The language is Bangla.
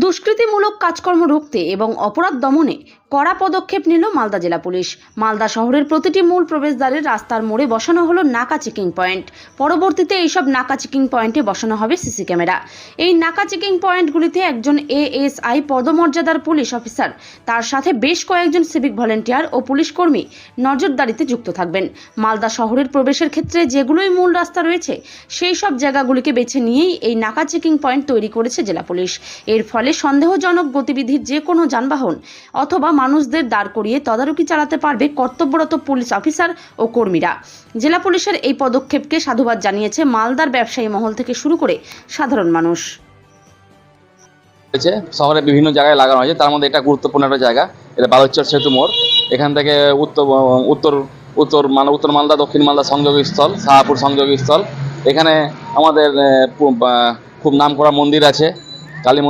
দুষ্কৃতিমূলক কাজকর্ম রুখতে এবং অপরাধ দমনে কড়া পদক্ষেপ নিল মালদা জেলা পুলিশ। মালদা শহরের প্রতিটি মূল প্রবেশদ্বারের রাস্তার মোড়ে বসানো হলো নাকা চেকিং পয়েন্ট। পরবর্তীতে এইসব নাকা চেকিং পয়েন্টে বসানো হবে সিসি ক্যামেরা। এই নাকা চেকিং পয়েন্টগুলিতে একজন এএসআই পদমর্যাদার পুলিশ অফিসার, তার সাথে বেশ কয়েকজন সিভিক ভলেন্টিয়ার ও পুলিশ কর্মী নজরদারিতে যুক্ত থাকবেন। মালদা শহরের প্রবেশের ক্ষেত্রে যেগুলোই মূল রাস্তা রয়েছে সেই সব জায়গাগুলিকে বেছে নিয়েই এই নাকা চেকিং পয়েন্ট তৈরি করেছে জেলা পুলিশ। এর ফলে সন্দেহজনক গতিবিধির যে কোনো যানবাহন অথবা মানুষদের দাঁড় করিয়ে তদারকি চালাতে পারবে কর্তব্যরত পুলিশ অফিসার ও কর্মীরা। জেলা পুলিশের এই পদক্ষেপকে সাধুবাদ জানিয়েছে মালদার ব্যবসায়ী মহল থেকে শুরু করে সাধারণ মানুষ। শহরে বিভিন্ন জায়গায় লাগানো হয়েছে, তার মধ্যে এটা গুরুত্বপূর্ণ একটা জায়গা। এটা বালুচর সেতু মোড়। এখান থেকে উত্তর মালদা দক্ষিণ মালদা সংযোগস্থল, শাহপুর সংযোগস্থল। এখানে আমাদের খুব নামকরা মন্দির আছে, কালী মন্দির।